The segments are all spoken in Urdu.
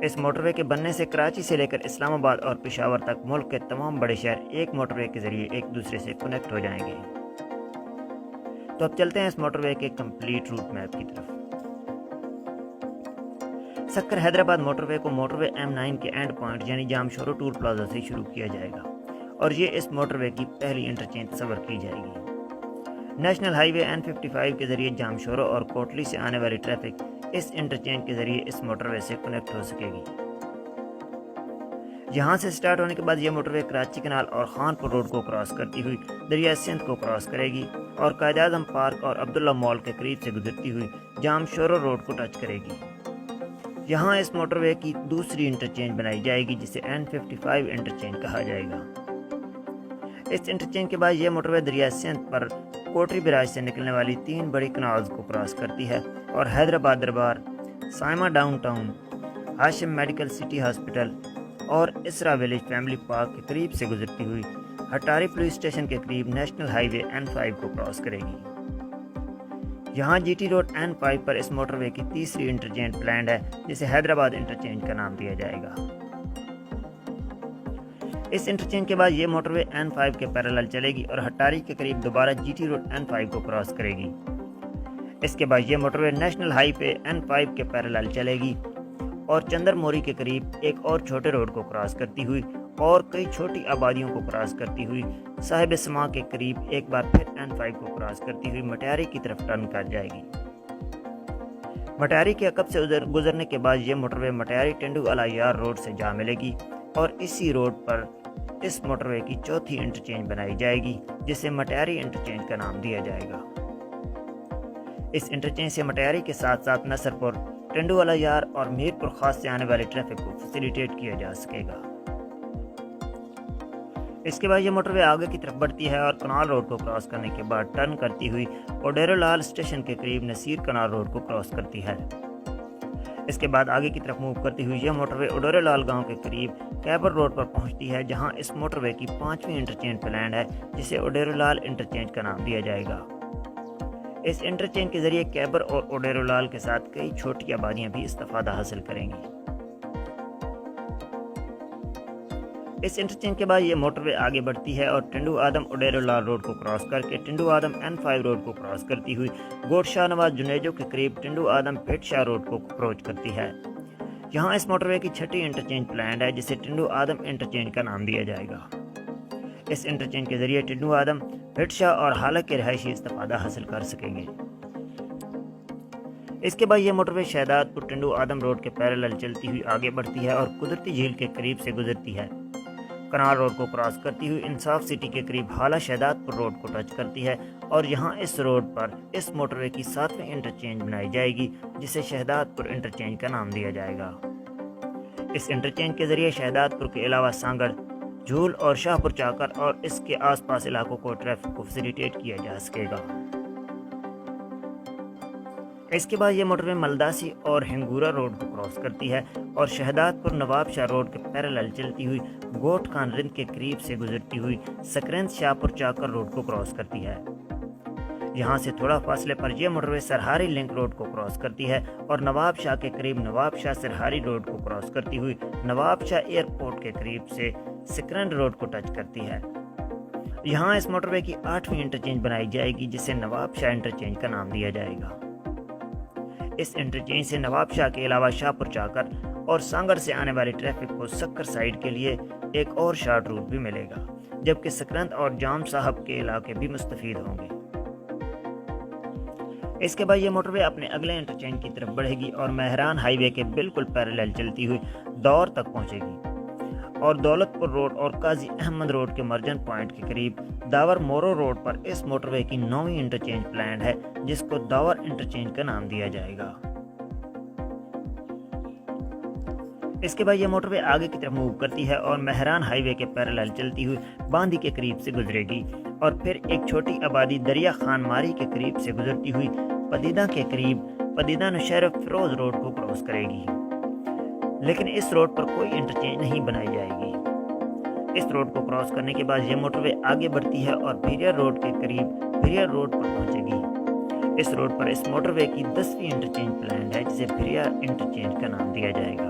اس موٹر وے کے بننے سے کراچی سے لے کر اسلام آباد اور پشاور تک ملک کے تمام بڑے شہر ایک موٹر وے کے ذریعے ایک دوسرے سے کنیکٹ ہو جائیں گے۔ تو اب چلتے ہیں اس موٹر وے کے کمپلیٹ روٹ میپ کی طرف۔ سکر حیدرآباد موٹر وے کو موٹر وے M9 کے اینڈ پوائنٹ یعنی جامشورو ٹول پلازا سے شروع کیا جائے گا اور یہ اس موٹر وے کی پہلی انٹرچینج تصور کی جائے گی۔ نیشنل ہائی وے N55 کے ذریعے جامشورو اور کوٹلی سے آنے والی ٹریفک اس انٹرچینج کے ذریعے اس موٹر وے سے کنیکٹ ہو سکے گی۔ یہاں سے سٹارٹ ہونے کے بعد یہ موٹر وے کراچی کنال اور خانپور روڈ کو کراس کرتی ہوئی دریا سندھ کو کراس کرے گی اور قائد اعظم پارک اور عبداللہ مال کے قریب سے گزرتی ہوئی جامشورو روڈ کو ٹچ کرے گی۔ یہاں اس موٹر وے کی دوسری انٹرچینج بنائی جائے گی جسے N55 انٹرچینج کہا جائے گا۔ اس انٹرچینج کے بعد یہ موٹر وے دریا سندھ پر کوٹری براج سے نکلنے والی 3 بڑی کنالز کو کراس کرتی ہے اور حیدرآباد دربار، سائما ڈاؤن ٹاؤن، ہاشم میڈیکل سٹی ہاسپٹل اور اسرا ویلیج فیملی پارک کے قریب سے گزرتی ہوئی ہٹاری پولیس اسٹیشن کے قریب نیشنل ہائی وے N5 کو کراس کرے گی۔ یہاں جی ٹی روڈ N5 پر اس موٹر وے کی تیسری انٹرچینج پلانڈ ہے جسے حیدرآباد انٹرچینج کا نام دیا جائے گا۔ اس انٹرچینج کے بعد یہ موٹر وے N5 کے پیرالل چلے گی اور ہٹاری کے قریب دوبارہ جی ٹی روڈ N5 کو کراس کرے گی۔ اس کے بعد یہ موٹر وے نیشنل ہائی وے N5 کے پیرالل چلے گی اور چندر موری کے قریب ایک اور چھوٹے روڈ کو کراس کرتی ہوئی اور کئی چھوٹی آبادیوں کو کراس کرتی ہوئی صاحب سما کے قریب ایک بار پھر N5 کو کراس کرتی ہوئی مٹیاری کی طرف ٹرن کر جائے گی۔ مٹیاری کے عقب سے گزرنے کے بعد یہ موٹر وے مٹیاری ٹنڈو اعلیٰ یار روڈ سے جا ملے گی اور اسی روڈ پر اس موٹر وے کی چوتھی انٹرچینج بنائی جائے گی جسے مٹیاری انٹرچینج کا نام دیا جائے گا۔ اس انٹرچینج سے مٹیاری کے ساتھ ساتھ نصرپور، ٹنڈو اعلیٰ یار اور میر پور خاص سے آنے والے ٹریفک کو فیسیلیٹیٹ کیا جا سکے گا۔ اس کے بعد یہ موٹر وے آگے کی طرف بڑھتی ہے اور کنال روڈ کو کراس کرنے کے بعد ٹرن کرتی ہوئی اوڈیرو لال اسٹیشن کے قریب نصیر کنال روڈ کو کراس کرتی ہے۔ اس کے بعد آگے کی طرف موو کرتی ہوئی یہ موٹر وے اوڈیرو لال گاؤں کے قریب کیبر روڈ پر پہنچتی ہے جہاں اس موٹر وے کی 5ویں انٹرچینج پلانڈ ہے جسے اوڈیرو لال انٹرچینج کا نام دیا جائے گا۔ اس انٹرچینج کے ذریعے کیبر اور اوڈیرو لال کے ساتھ کئی چھوٹی آبادیاں بھی استفادہ حاصل کریں گی۔ اس انٹرچینج کے بعد یہ موٹر وے آگے بڑھتی ہے اور ٹنڈو آدم اوڈیرو لال روڈ کو کراس کر کے ٹنڈو آدم N5 روڈ کو کراس کرتی ہوئی گوٹ شاہ نواز جنیجو کے قریب ٹنڈو آدم بھٹ شاہ روڈ کو اپروچ کرتی ہے۔ یہاں اس موٹر وے کی 6ٹھی انٹرچینج پلانڈ ہے جسے ٹنڈو آدم انٹرچینج کا نام دیا جائے گا۔ اس انٹرچینج کے ذریعے ٹنڈو آدم، بھٹ شاہ اور حالہ کے رہائشی استفادہ حاصل کر سکیں گے۔ اس کے بعد یہ موٹر وے شہداد پور ٹنڈو آدم روڈ کے پیرالل چلتی ہوئی آگے بڑھتی ہے اور قدرتی جھیل کے قریب سے گزرتی ہے۔ کنال روڈ کو کراس کرتی ہوئی انصاف سٹی کے قریب حالہ شہداد پور روڈ کو ٹچ کرتی ہے اور یہاں اس روڈ پر اس موٹر وے کی 7ویں انٹرچینج بنائی جائے گی جسے شہداد پور انٹرچینج کا نام دیا جائے گا۔ اس انٹرچینج کے ذریعے شہداد پور کے علاوہ سانگڑ، جھول اور شاہ پور چاکر اور اس کے آس پاس علاقوں کو ٹریفک کو فیسیلیٹیٹ کیا جا سکے گا۔ اس کے بعد یہ موٹر وے ملداسی اور ہنگورا روڈ کو کراس کرتی ہے اور شہداد پور نواب شاہ روڈ کے پیرالل چلتی ہوئی گوٹ خان رند کے قریب سے گزرتی ہوئی سکرند شاہ پور چاکر روڈ کو کراس کرتی ہے۔ یہاں سے تھوڑا فاصلے پر یہ موٹر وے سرہاری لنک روڈ کو کراس کرتی ہے اور نواب شاہ کے قریب نواب شاہ سرہاری روڈ کو کراس کرتی ہوئی نواب شاہ ایئرپورٹ کے قریب سے سکرند روڈ کو ٹچ کرتی ہے۔ یہاں اس موٹر وے کی 8ویں انٹرچینج بنائی جائے گی جسے نواب شاہ انٹرچینج کا نام دیا جائے گا۔ اس انٹرچینج سے نواب شاہ کے علاوہ شاہ پور چاکر اور سانگڑ سے آنے والی ٹریفک کو سکر سائیڈ کے لیے ایک اور شارٹ روٹ بھی ملے گا جبکہ سکرند اور جام صاحب کے علاقے بھی مستفید ہوں گے۔ اس کے بعد یہ موٹر وے اپنے اگلے انٹرچینج کی طرف بڑھے گی اور مہران ہائی وے کے بالکل پیرالل چلتی ہوئی دور تک پہنچے گی اور دولت پور روڈ اور قاضی احمد روڈ کے مرجن پوائنٹ کے قریب داور مورو روڈ پر اس موٹر وے کی 9ویں انٹرچینج پلانڈ ہے جس کو داور انٹرچینج کا نام دیا جائے گا۔ اس کے بعد یہ موٹر وے آگے کی طرف موو کرتی ہے اور مہران ہائی وے کے پیرالل چلتی ہوئی باندی کے قریب سے گزرے گی اور پھر ایک چھوٹی آبادی دریا خان ماری کے قریب سے گزرتی ہوئی پدیدہ کے قریب پدیدہ نشیر فیروز روڈ کو کراس کرے گی، لیکن اس روڈ پر کوئی انٹرچینج نہیں بنائی جائے گی۔ اس روڈ کو کراس کرنے کے بعد یہ موٹر وے آگے بڑھتی ہے اور بھیریا روڈ کے قریب بھیریا روڈ پر پہنچے گی۔ اس روڈ پر اس موٹر وے کی 10ویں انٹرچینج پلانڈ ہے جسے بھیریا انٹرچینج کا نام دیا جائے گا۔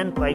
N5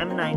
M9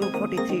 243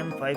M5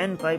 N5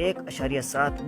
$1.7